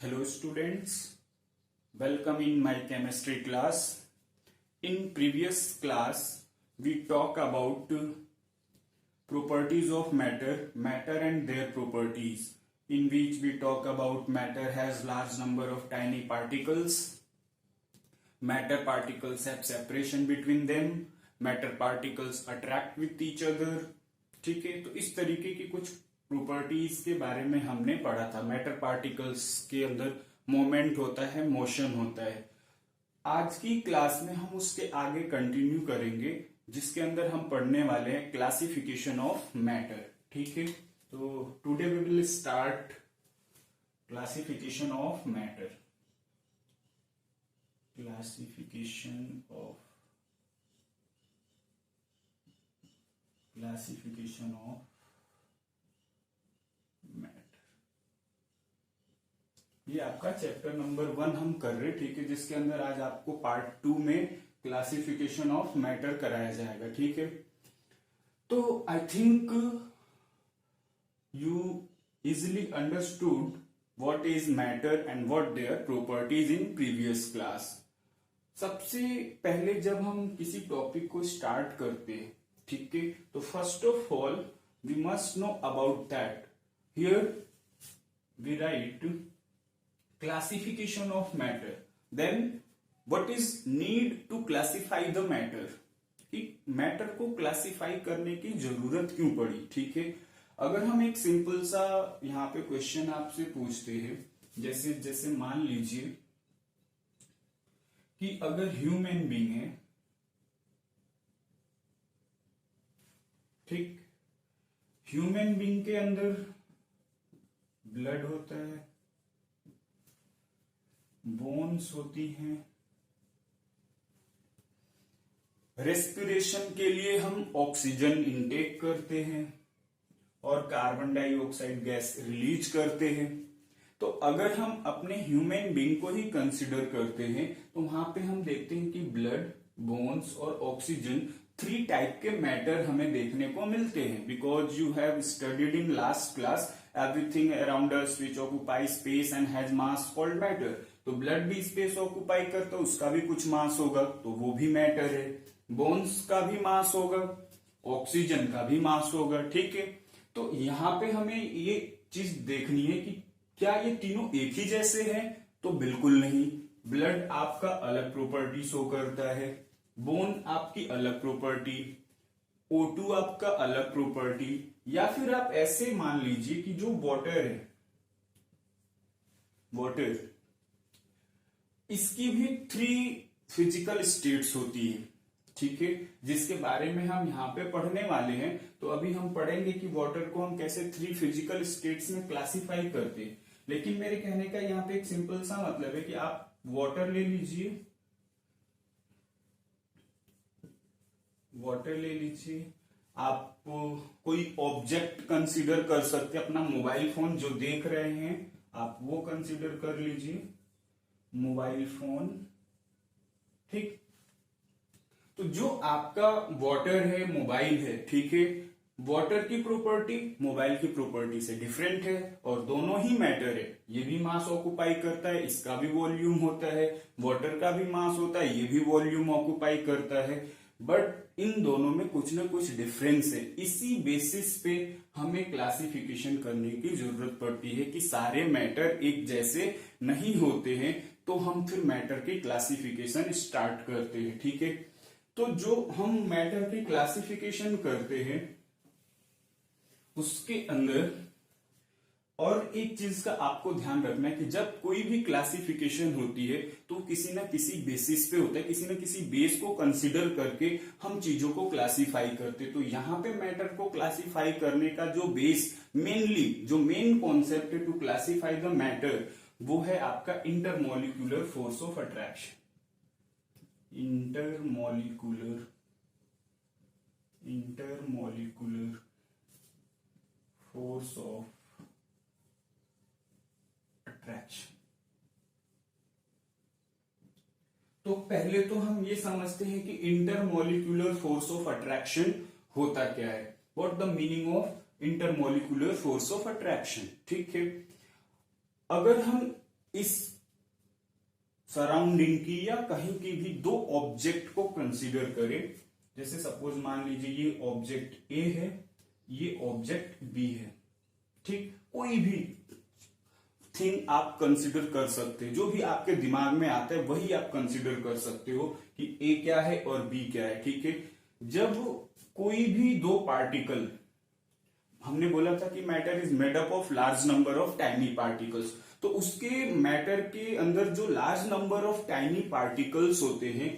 Hello students, welcome in my chemistry class. In previous class, we talk about properties of matter and their properties, in which we talk about matter has large number of tiny particles, matter particles have separation between them, matter particles attract with each other. ठीक है, तो इस तरीके की कुछ properties के बारे में हमने पढ़ा था। मैटर पार्टिकल्स के अंदर मोमेंट होता है, मोशन होता है। आज की क्लास में हम उसके आगे कंटिन्यू करेंगे, जिसके अंदर हम पढ़ने वाले हैं क्लासिफिकेशन ऑफ मैटर। ठीक है, तो today we will start classification of matter. Classification of matter, ये आपका चैप्टर नंबर 1 हम कर रहे हैं। ठीक है, जिसके अंदर आज आपको पार्ट 2 में क्लासिफिकेशन ऑफ मैटर कराया जाएगा। ठीक है, तो I think you easily understood what is matter and what their properties in previous class. सबसे पहले जब हम किसी टॉपिक को स्टार्ट करते हैं, ठीक है, तो first of all we must know about that. Here we write classification of matter, then what is need to classify the matter, कि मैटर को क्लासिफाई करने की जरूरत क्यों पड़ी। ठीक है, अगर हम एक सिंपल सा यहां पे क्वेश्चन आपसे पूछते हैं, जैसे जैसे मान लीजिए कि अगर ह्यूमन बीइंग है, ठीक, ह्यूमन बीइंग के अंदर ब्लड होता है, बोन्स होती हैं, रेस्पिरेशन के लिए हम ऑक्सीजन इनटेक करते हैं और कार्बन डाइऑक्साइड गैस रिलीज करते हैं। तो अगर हम अपने ह्यूमन बीइंग को ही कंसिडर करते हैं, तो वहां पे हम देखते हैं कि ब्लड, बोन्स और ऑक्सीजन 3 टाइप के मैटर हमें देखने को मिलते हैं। Because you have studied in last class everything around us which occupy space and has mass called matter. तो ब्लड भी स्पेस ऑक्युपाई करता है, उसका भी कुछ मास होगा, तो वो भी मैटर है। बोन्स का भी मास होगा, ऑक्सीजन का भी मास होगा। ठीक है, तो यहां पे हमें ये चीज देखनी है कि क्या ये तीनों एक ही जैसे हैं, तो बिल्कुल नहीं। ब्लड आपका अलग प्रॉपर्टी शो करता है, बोन आपकी अलग प्रॉपर्टी, O2 आपका अलग प्रॉपर्टी, या फिर आप ऐसे मान लीजिए कि जो वाटर है, वाटर, इसकी भी 3 फिजिकल स्टेट्स होती है। ठीक है, जिसके बारे में हम यहाँ पे पढ़ने वाले हैं। तो अभी हम पढ़ेंगे कि वाटर को हम कैसे 3 फिजिकल स्टेट्स में क्लासिफाई करते हैं। लेकिन मेरे कहने का यहाँ पे एक सिंपल सा मतलब है कि आप वाटर ले लीजिए, वाटर ले लीजिए, आप कोई ऑब्जेक्ट कंसीडर कर सकते हैं, अपना मोबाइल फोन जो देख रहे हैं आप वो कंसीडर कर लीजिए, मोबाइल फोन। ठीक, तो जो आपका वाटर है, मोबाइल है, ठीक है, वाटर की प्रॉपर्टी मोबाइल की प्रॉपर्टी से डिफरेंट है और दोनों ही मैटर है। ये भी मास ऑक्युपाई करता है, इसका भी वॉल्यूम होता है, वाटर का भी मास होता है, ये भी वॉल्यूम ऑक्युपाई करता है, बट इन दोनों में कुछ ना कुछ डिफरेंस है। इसी बेसिस पे हमें क्लासिफिकेशन करने की जरूरत पड़ती है कि सारे मैटर एक जैसे नहीं होते हैं, तो हम फिर मैटर की क्लासिफिकेशन स्टार्ट करते हैं। ठीक है, तो जो हम मैटर की क्लासिफिकेशन करते हैं उसके अंदर और एक चीज का आपको ध्यान रखना है कि जब कोई भी क्लासिफिकेशन होती है तो किसी ना किसी बेसिस पे होता है, किसी ना किसी बेस को कंसीडर करके हम चीजों को क्लासिफाई करते हैं। तो यहाँ पे मैटर को क्लासिफाई करने का जो बेस, मेनली जो मेन कॉन्सेप्ट है टू क्लासिफाई द मैटर, वो है आपका intermolecular force of attraction. Intermolecular force of attraction. तो पहले तो हम ये समझते हैं कि इंटरमोलिकुलर फोर्स ऑफ अट्रैक्शन होता क्या है, what the meaning of intermolecular force of attraction. ठीक है, अगर हम इस सराउंडिंग की या कहीं की भी दो ऑब्जेक्ट को कंसीडर करें, जैसे सपोज मान लीजिए ये ऑब्जेक्ट ए है, ये ऑब्जेक्ट बी है, ठीक, कोई भी थिंग आप कंसिडर कर सकते हैं, जो भी आपके दिमाग में आता है वही आप कंसिडर कर सकते हो कि ए क्या है और बी क्या है, ठीक है। जब कोई भी दो पार्टिकल, हमने बोला था कि matter is made up of large number of tiny particles, तो उसके मैटर के अंदर जो large number of tiny particles होते हैं,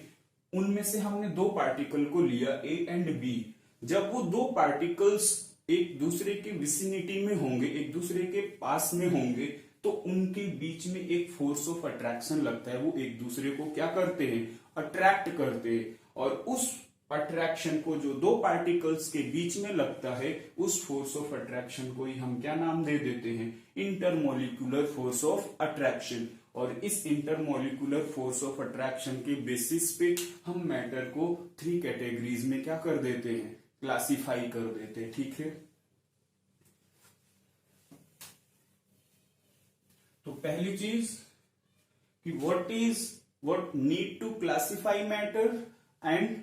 उनमें से हमने दो पार्टिकल को लिया ए एंड बी। जब वो दो पार्टिकल्स एक दूसरे के विसिनिटी में होंगे, एक दूसरे के पास में होंगे, तो उनके बीच में एक फोर्स ऑफ अट्रैक्शन लगता है, वो एक दूसरे को क्या करते हैं, अट्रैक्ट करते हैं, और उस अट्रैक्शन को जो दो पार्टिकल्स के बीच में लगता है, उस फोर्स ऑफ अट्रैक्शन को ही हम क्या नाम दे देते हैं, इंटरमोलिकुलर फोर्स ऑफ अट्रैक्शन। और इस इंटरमोलिकुलर फोर्स ऑफ अट्रैक्शन के बेसिस पे हम मैटर को 3 कैटेगरीज में क्या कर देते हैं, क्लासिफाई कर देते हैं, ठीक है। तो पहली चीज कि what need to classify matter and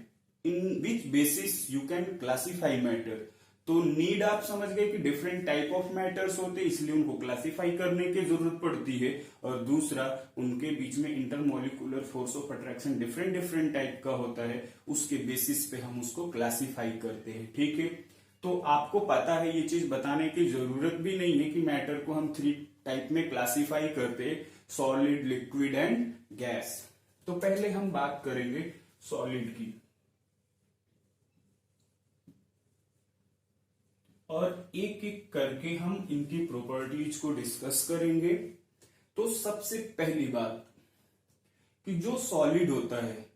in which basis you can classify matter. तो नीड आप समझ गए कि डिफरेंट टाइप ऑफ मैटर्स होते हैं, इसलिए उनको क्लासिफाई करने की जरूरत पड़ती है। और दूसरा, उनके बीच में intermolecular force of attraction different type का होता है, उसके बेसिस पे हम उसको क्लासिफाई करते हैं, ठीक है। तो आपको पता है, ये चीज बताने की जरूरत भी नहीं है कि मैटर को हम 3 टाइप में क्लासिफाई करते हैं, सॉलिड, लिक्विड एंड गैस। तो पहले हम बात करेंगे सॉलिड की, और एक एक करके हम इनकी प्रॉपर्टीज को डिस्कस करेंगे। तो सबसे पहली बात कि जो सॉलिड होता है,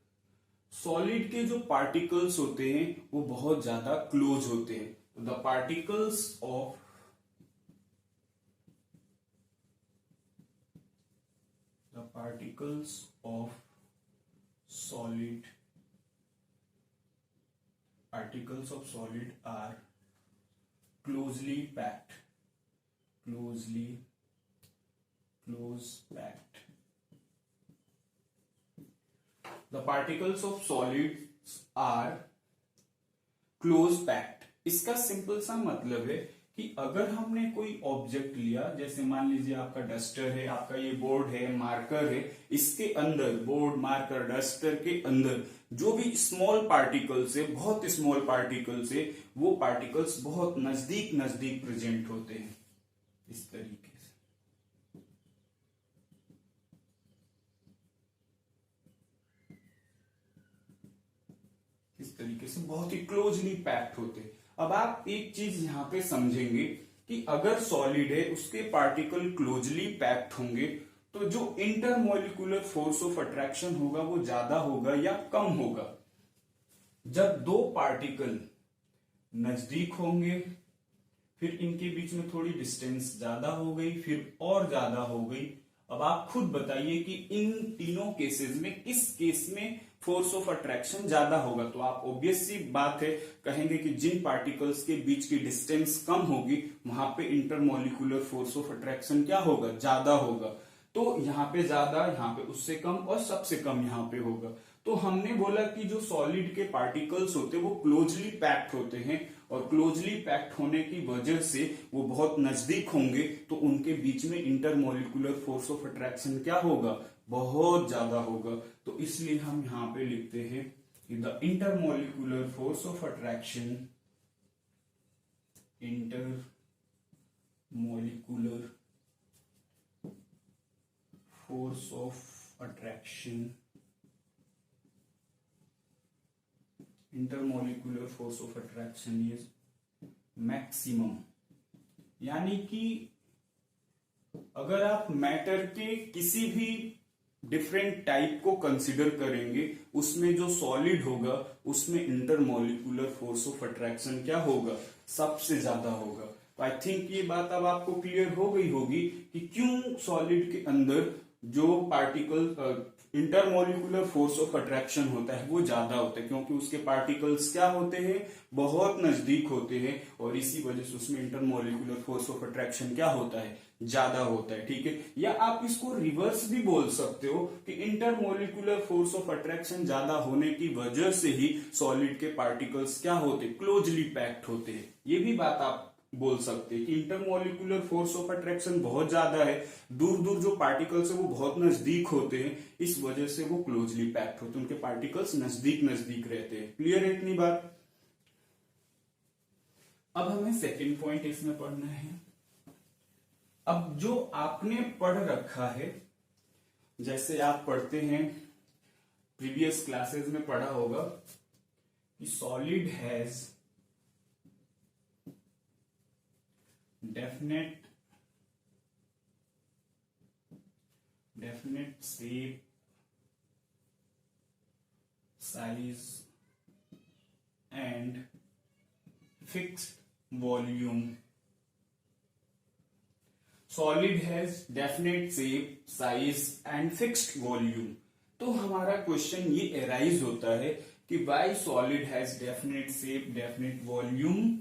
सॉलिड के जो पार्टिकल्स होते हैं वो बहुत ज्यादा क्लोज होते हैं। The particles of solid are close packed. The particles of solids are close packed. इसका सिंपल सा मतलब है कि अगर हमने कोई ऑब्जेक्ट लिया, जैसे मान लीजिए आपका डस्टर है, आपका ये बोर्ड है, मार्कर है, इसके अंदर, बोर्ड, मार्कर, डस्टर के अंदर जो भी स्मॉल पार्टिकल्स है, बहुत स्मॉल पार्टिकल्स है, वो पार्टिकल्स बहुत नजदीक प्रेजेंट होते हैं, इस तरीके से। इस तरीके से बहुत ही क्लोजली पैक्ड होते हैं। अब आप एक चीज यहां पे समझेंगे कि अगर सॉलिड है, उसके पार्टिकल क्लोजली पैक्ड होंगे, तो जो इंटरमोलिकुलर फोर्स ऑफ अट्रैक्शन होगा वो ज्यादा होगा या कम होगा। जब दो पार्टिकल नजदीक होंगे, फिर इनके बीच में थोड़ी डिस्टेंस ज्यादा हो गई, फिर और ज्यादा हो गई। अब आप खुद बताइए कि इन तीनों केसेस में किस केस में फोर्स ऑफ अट्रैक्शन ज्यादा होगा। तो आप ऑब्वियस सी बात है कहेंगे कि जिन पार्टिकल्स के बीच की डिस्टेंस कम होगी, वहां पे इंटरमोलिकुलर फोर्स ऑफ अट्रैक्शन क्या होगा, ज्यादा होगा। तो यहाँ पे ज्यादा, यहाँ पे उससे कम, और सबसे कम यहाँ पे होगा। तो हमने बोला कि जो सॉलिड के पार्टिकल्स होते हैं वो क्लोजली पैक्ड होते हैं, और क्लोजली पैक्ड होने की वजह से वो बहुत नजदीक होंगे, तो उनके बीच में इंटरमोलिकुलर फोर्स ऑफ अट्रैक्शन क्या होगा, बहुत ज्यादा होगा। तो इसलिए हम यहाँ पे लिखते हैं कि the intermolecular force of attraction, intermolecular force of attraction, intermolecular force of attraction is maximum। यानी कि अगर आप मैटर के किसी भी डिफरेंट टाइप को कंसिडर करेंगे, उसमें जो सॉलिड होगा उसमें इंटरमोलिकुलर फोर्स ऑफ अट्रैक्शन क्या होगा, सबसे ज्यादा होगा। तो आई थिंक ये बात अब आपको क्लियर हो गई होगी कि क्यों सॉलिड के अंदर जो particle intermolecular force of attraction होता है वो ज्यादा होता है, क्योंकि उसके पार्टिकल्स क्या होते हैं, बहुत नजदीक होते हैं, और इसी वजह से उसमें इंटरमोलिकुलर फोर्स ऑफ अट्रैक्शन क्या होता है, ज्यादा होता है। ठीक है, या आप इसको रिवर्स भी बोल सकते हो कि इंटरमोलिकुलर फोर्स ऑफ अट्रैक्शन ज्यादा होने की वजह से ही सॉलिड के पार्टिकल्स क्या होते, क्लोजली पैक्ड होते हैं। ये भी बात आप बोल सकते हैं कि इंटरमोलिकुलर फोर्स ऑफ अट्रैक्शन बहुत ज्यादा है, दूर दूर जो पार्टिकल्स है वो बहुत नजदीक होते हैं, इस वजह से वो क्लोजली पैक्ड होते हैं, उनके पार्टिकल्स नजदीक नजदीक रहते हैं। क्लियर है इतनी बात? अब हमें सेकेंड पॉइंट इसमें पढ़ना है। अब जो आपने पढ़ रखा है, जैसे आप पढ़ते हैं, प्रीवियस क्लासेस में पढ़ा होगा कि solid has definite shape, size and fixed volume. Solid has definite shape, size and fixed volume. तो हमारा क्वेश्चन ये अराइज होता है कि why solid has definite shape, definite volume।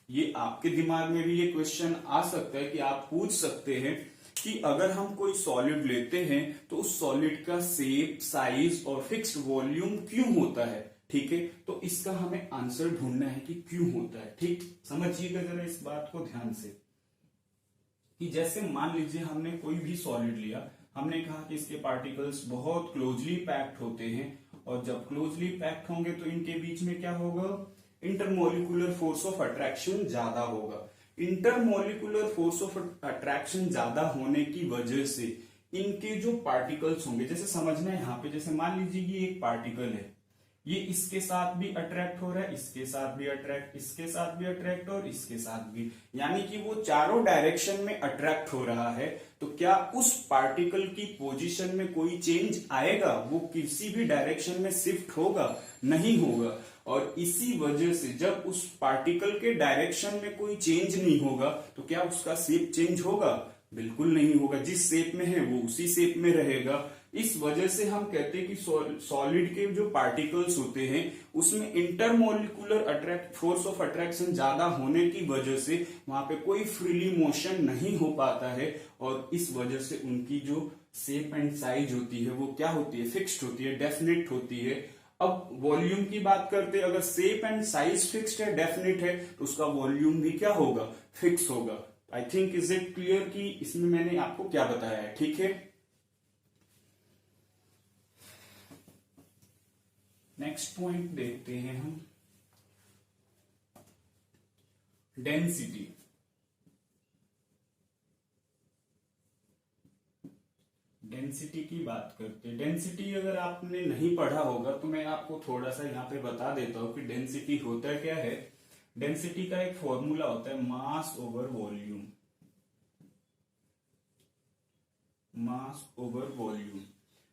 ये आपके दिमाग में भी ये क्वेश्चन आ सकता है कि आप पूछ सकते हैं कि अगर हम कोई सॉलिड लेते हैं तो उस सॉलिड का शेप, साइज और फिक्स्ड वॉल्यूम क्यों होता है। ठीक है, तो इसका हमें आंसर ढूंढना है कि क्यों होता है। ठीक, समझिएगा जरा इस बात को ध्यान से कि जैसे मान लीजिए हमने कोई भी सॉलिड लिया, हमने कहा कि इसके पार्टिकल्स बहुत क्लोजली पैक्ड होते हैं, और जब क्लोजली पैक्ड होंगे तो इनके बीच में क्या होगा, इंटरमोलिकुलर फोर्स ऑफ अट्रैक्शन ज्यादा होगा। इंटरमोलिकुलर फोर्स ऑफ अट्रैक्शन ज्यादा होने की वजह से इनके जो पार्टिकल्स होंगे, जैसे समझना है यहाँ पे, जैसे मान लीजिए ये एक पार्टिकल है, ये इसके साथ भी अट्रैक्ट हो रहा है, इसके साथ भी अट्रैक्ट, इसके साथ भी अट्रैक्ट और इसके साथ भी, यानी कि वो चारों डायरेक्शन में अट्रैक्ट हो रहा है। तो क्या उस पार्टिकल की पोजीशन में कोई चेंज आएगा, वो किसी भी डायरेक्शन में शिफ्ट होगा, नहीं होगा। और इसी वजह से जब उस पार्टिकल के डायरेक्शन में कोई चेंज नहीं होगा तो क्या उसका शेप चेंज होगा, बिल्कुल नहीं होगा। जिस शेप में है वो उसी शेप में रहेगा। इस वजह से हम कहते हैं कि सॉलिड के जो पार्टिकल्स होते हैं उसमें इंटरमोलिकुलर फोर्स ऑफ अट्रैक्शन ज्यादा होने की वजह से वहां पे कोई फ्रीली मोशन नहीं हो पाता है, और इस वजह से उनकी जो शेप एंड साइज होती है वो क्या होती है, फिक्स्ड होती है, डेफिनेट होती है। अब वॉल्यूम की बात करते हैं, अगर शेप एंड साइज फिक्स्ड है, डेफिनेट है, तो उसका वॉल्यूम भी क्या होगा, फिक्स होगा। I think is it clear कि इसमें मैंने आपको क्या बताया है। ठीक है, नेक्स्ट पॉइंट देखते हैं हम, डेंसिटी। डेंसिटी की बात करते हैं। डेंसिटी अगर आपने नहीं पढ़ा होगा तो मैं आपको थोड़ा सा यहाँ पे बता देता हूं कि डेंसिटी होता क्या है। डेंसिटी का एक फॉर्मूला होता है मास ओवर वॉल्यूम। मास ओवर वॉल्यूम,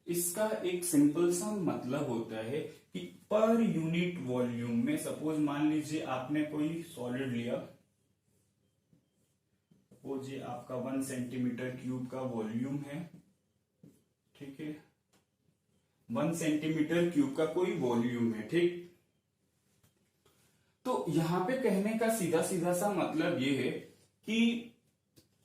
इसका एक सिंपल सा मतलब होता है कि पर यूनिट वॉल्यूम में, सपोज मान लीजिए आपने कोई सॉलिड लिया, सपोज ये आपका 1 सेंटीमीटर क्यूब का वॉल्यूम है। ठीक है, 1 सेंटीमीटर क्यूब का कोई वॉल्यूम है। ठीक, तो यहां पे कहने का सीधा सीधा सा मतलब ये है कि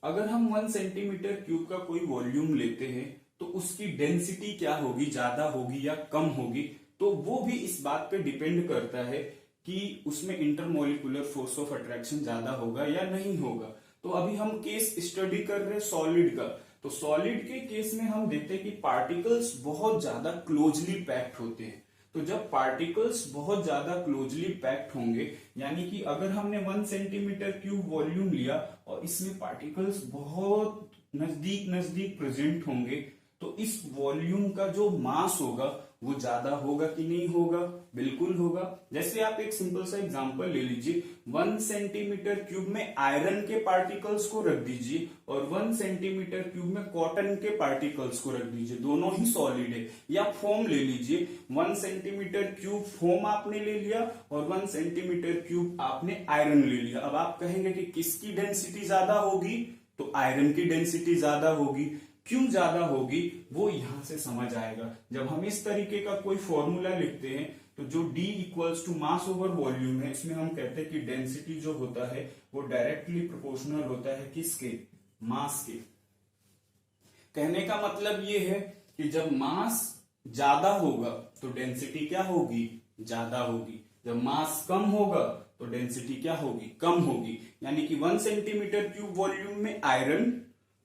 अगर हम 1 सेंटीमीटर क्यूब का कोई वॉल्यूम लेते हैं तो उसकी डेंसिटी क्या होगी, ज्यादा होगी या कम होगी, तो वो भी इस बात पे डिपेंड करता है कि उसमें इंटरमोलिकुलर फोर्स ऑफ अट्रैक्शन ज्यादा होगा या नहीं होगा। तो अभी हम केस स्टडी कर रहे हैं सॉलिड का, तो सॉलिड के केस में हम देखते हैं कि पार्टिकल्स बहुत ज्यादा क्लोजली पैक्ड होते हैं। तो जब पार्टिकल्स बहुत ज्यादा क्लोजली पैक्ड होंगे, यानी कि अगर हमने 1 सेंटीमीटर क्यूब वॉल्यूम लिया और इसमें पार्टिकल्स बहुत नजदीक नजदीक प्रेजेंट होंगे, तो इस वॉल्यूम का जो मास होगा वो ज्यादा होगा कि नहीं होगा, बिल्कुल होगा। जैसे आप एक सिंपल सा एग्जांपल ले लीजिए, 1 सेंटीमीटर क्यूब में आयरन के पार्टिकल्स को रख दीजिए और 1 सेंटीमीटर क्यूब में कॉटन के पार्टिकल्स को रख दीजिए, दोनों ही सॉलिड है। या फोम ले लीजिए, 1 सेंटीमीटर क्यूब फोम आपने ले लिया और 1 सेंटीमीटर क्यूब आपने आयरन ले लिया। अब आप कहेंगे कि किसकी डेंसिटी ज्यादा होगी, तो आयरन की डेंसिटी ज्यादा होगी। क्यों ज्यादा होगी वो यहां से समझ आएगा। जब हम इस तरीके का कोई फॉर्मूला लिखते हैं तो जो D equals to mass over volume है, इसमें हम कहते हैं कि डेंसिटी जो होता है वो डायरेक्टली प्रोपोर्शनल होता है किसके, मास के। कहने का मतलब ये है कि जब मास ज्यादा होगा तो डेंसिटी क्या होगी, ज्यादा होगी। जब मास कम होगा तो डेंसिटी क्या होगी, कम होगी। यानी कि 1 सेंटीमीटर क्यूब वॉल्यूम में आयरन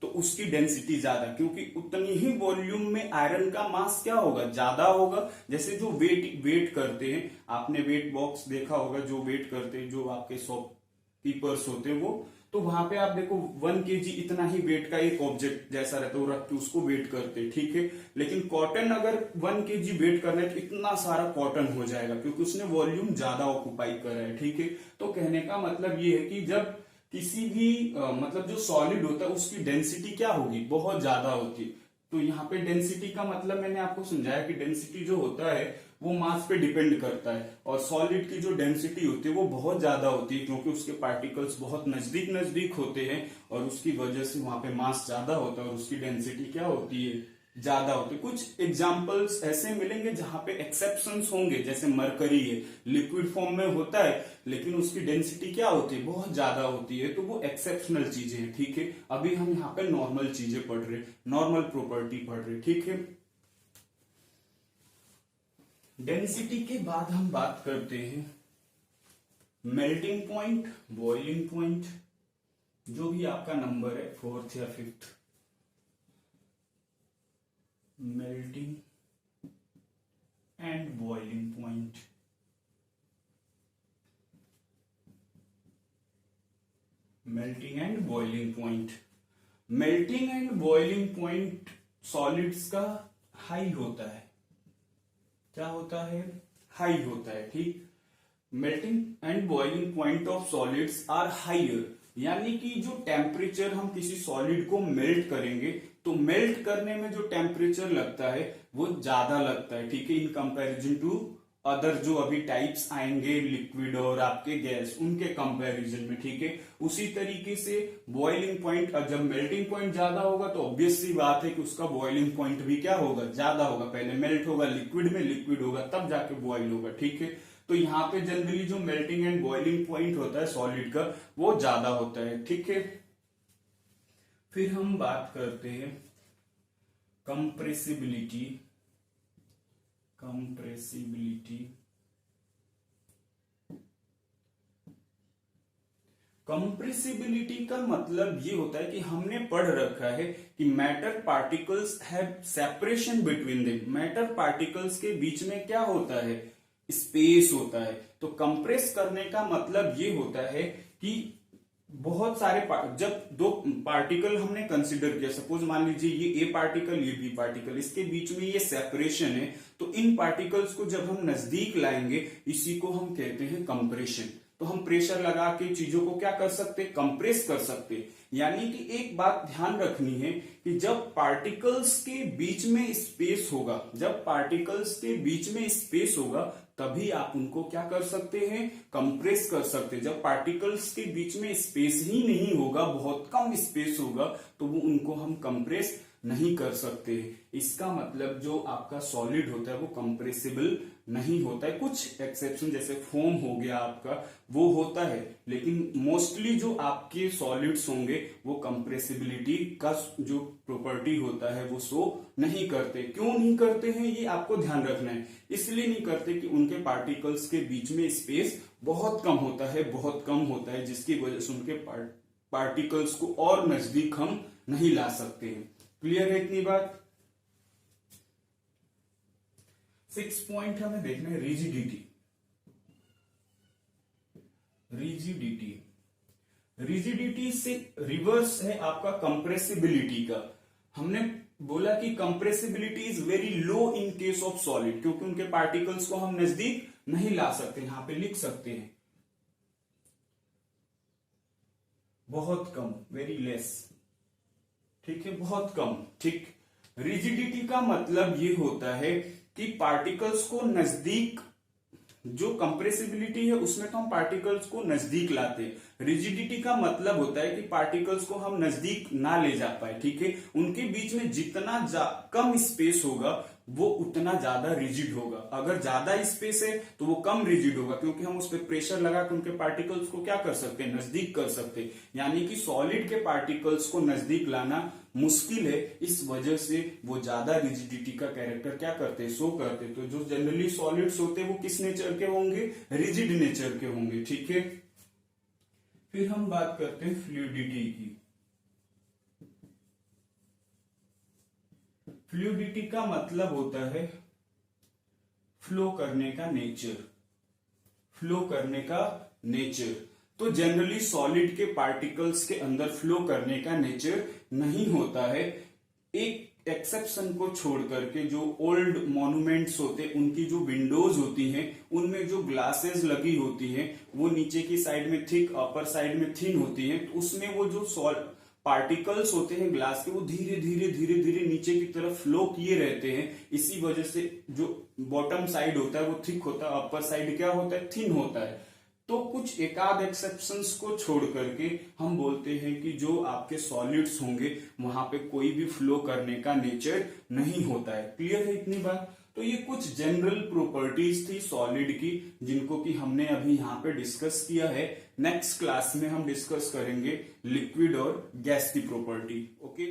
तो उसकी डेंसिटी ज्यादा, क्योंकि उतनी ही वॉल्यूम में आयरन का मास क्या होगा, ज्यादा होगा। जैसे जो वेट करते हैं, आपने वेट बॉक्स देखा होगा, जो वेट करते हैं, जो आपके शॉपकीपर्स होते हैं वो, तो वहां पे आप देखो 1 kg इतना ही वेट का एक ऑब्जेक्ट जैसा रहता है, वो रख के उसको वेट करते हैं, ठीक है। लेकिन कॉटन अगर 1 kg वेट करना है तो इतना सारा कॉटन हो जाएगा, क्योंकि उसने वॉल्यूम ज्यादा ऑक्यूपाई करा है, ठीक है। तो कहने का मतलब ये है कि जब किसी भी मतलब जो सॉलिड होता है उसकी डेंसिटी क्या होगी, बहुत ज्यादा होती है। तो यहाँ पे डेंसिटी का मतलब मैंने आपको समझाया कि डेंसिटी जो होता है वो मास पे डिपेंड करता है, और सॉलिड की जो डेंसिटी होती है वो बहुत ज्यादा होती है, क्योंकि उसके पार्टिकल्स बहुत नजदीक नजदीक होते हैं और उसकी वजह से वहां पे मास ज्यादा होता है और उसकी डेंसिटी क्या होती है, ज्यादा होती है। कुछ एग्जाम्पल्स ऐसे मिलेंगे जहां पे एक्सेप्शंस होंगे, जैसे मरकरी है, लिक्विड फॉर्म में होता है लेकिन उसकी डेंसिटी क्या होती है, बहुत ज्यादा होती है, तो वो एक्सेप्शनल चीजें हैं, ठीक है। अभी हम यहाँ पे नॉर्मल चीजें पढ़ रहे, नॉर्मल प्रॉपर्टी पढ़ रहे, ठीक है। डेंसिटी के बाद हम बात करते हैं मेल्टिंग पॉइंट, बॉइलिंग पॉइंट, जो भी आपका नंबर है 4th या 5th। Melting and boiling point. Melting and boiling point. Melting and boiling point solids का हाई होता है। क्या होता है, हाई होता है, ठीक। Melting and boiling point of solids are higher, यानी कि जो टेम्परेचर हम किसी सॉलिड को मेल्ट करेंगे तो मेल्ट करने में जो टेम्परेचर लगता है वो ज्यादा लगता है, ठीक है, इन कंपैरिजन टू अदर जो अभी टाइप्स आएंगे लिक्विड और आपके गैस, उनके कंपैरिजन में, ठीक है। उसी तरीके से बॉइलिंग पॉइंट, जब मेल्टिंग पॉइंट ज्यादा होगा तो ऑब्वियस सी बात है कि उसका बॉइलिंग पॉइंट भी क्या होगा, ज्यादा होगा। पहले मेल्ट होगा लिक्विड में, लिक्विड होगा तब जाके बॉइल होगा, ठीक है। तो यहाँ पे जनरली जो मेल्टिंग एंड बॉइलिंग पॉइंट होता है सॉलिड का वो ज्यादा होता है, ठीक है। फिर हम बात करते हैं कंप्रेसिबिलिटी। कंप्रेसिबिलिटी, कंप्रेसिबिलिटी का मतलब ये होता है कि हमने पढ़ रखा है कि matter particles have separation between them. Matter particles के बीच में क्या होता है, स्पेस होता है। तो कंप्रेस करने का मतलब ये होता है कि बहुत सारे जब दो पार्टिकल हमने कंसिडर किया, सपोज मान लीजिए ये ए पार्टिकल, ये बी पार्टिकल, इसके बीच में ये सेपरेशन है, तो इन पार्टिकल्स को जब हम नजदीक लाएंगे इसी को हम कहते हैं कंप्रेशन। तो हम प्रेशर लगा के चीजों को क्या कर सकते, कंप्रेस कर सकते। यानी कि एक बात ध्यान रखनी है कि जब पार्टिकल्स के बीच में स्पेस होगा, जब पार्टिकल्स के बीच में स्पेस होगा तभी आप उनको क्या कर सकते हैं, कंप्रेस कर सकते हैं। जब पार्टिकल्स के बीच में स्पेस ही नहीं होगा, बहुत कम स्पेस होगा, तो वो उनको हम कंप्रेस नहीं कर सकते। इसका मतलब जो आपका सॉलिड होता है वो कंप्रेसिबल नहीं होता है। कुछ एक्सेप्शन जैसे फोम हो गया आपका, वो होता है, लेकिन मोस्टली जो आपके सॉलिड्स होंगे वो कंप्रेसिबिलिटी का जो प्रॉपर्टी होता है वो शो नहीं करते। क्यों नहीं करते हैं ये आपको ध्यान रखना है। इसलिए नहीं करते कि उनके पार्टिकल्स के बीच में स्पेस बहुत कम होता है, बहुत कम होता है, जिसकी वजह से उनके पार्टिकल्स को और नजदीक हम नहीं ला सकते हैं। क्लियर है इतनी बात। 6 पॉइंट हमें देखना है रिजिडिटी। रिजिडिटी, रिजिडिटी से रिवर्स है आपका कंप्रेसिबिलिटी का। हमने बोला कि compressibility is very low in case of solid, क्योंकि उनके पार्टिकल्स को हम नजदीक नहीं ला सकते। यहां पे लिख सकते हैं बहुत कम, वेरी लेस, ठीक है, बहुत कम, ठीक। रिजिडिटी का मतलब ये होता है कि पार्टिकल्स को नजदीक जो कंप्रेसिबिलिटी है उसमें तो हम पार्टिकल्स को नजदीक लाते हैं। रिजिडिटी का मतलब होता है कि पार्टिकल्स को हम नजदीक ना ले जा पाए, ठीक है। उनके बीच में जितना कम स्पेस होगा वो उतना ज्यादा रिजिड होगा। अगर ज्यादा स्पेस है तो वो कम रिजिड होगा, क्योंकि हम उस पर प्रेशर लगा के उनके पार्टिकल्स को क्या कर सकते हैं, नजदीक कर सकते हैं। यानी कि सॉलिड के पार्टिकल्स को नजदीक लाना मुश्किल है, इस वजह से वो ज्यादा रिजिडिटी का कैरेक्टर क्या करते हैं, शो करते हैं। तो जो जनरली सॉलिड्स होते हैं वो किस नेचर के होंगे, रिजिड नेचर के होंगे, ठीक है। फिर हम बात करते हैं फ्लूइडिटी की। फ्लूइडिटी का मतलब होता है फ्लो करने का नेचर, फ्लो करने का नेचर। तो जनरली सॉलिड के पार्टिकल्स के अंदर फ्लो करने का नेचर नहीं होता है, एक एक्सेप्शन को छोड़ करके। जो ओल्ड मॉन्यूमेंट्स होते हैं उनकी जो विंडोज होती हैं उनमें जो ग्लासेस लगी होती हैं वो नीचे की साइड में थिक, अपर साइड में थिन होती हैं। तो उसमें वो जो पार्टिकल्स होते हैं ग्लास के वो धीरे धीरे धीरे धीरे नीचे की तरफ फ्लो किए रहते हैं। इसी वजह से जो बॉटम साइड होता है वो थिक होता है, अपर साइड क्या होता है, थिन होता है। तो कुछ एकाध एक्सेप्शंस को छोड़ करके हम बोलते हैं कि जो आपके सॉलिड्स होंगे वहां पे कोई भी फ्लो करने का नेचर नहीं होता है। क्लियर है इतनी बात। तो ये कुछ जनरल प्रॉपर्टीज थी सॉलिड की जिनको कि हमने अभी यहाँ पे डिस्कस किया है। नेक्स्ट क्लास में हम डिस्कस करेंगे लिक्विड और गैस की प्रॉपर्टी। ओके।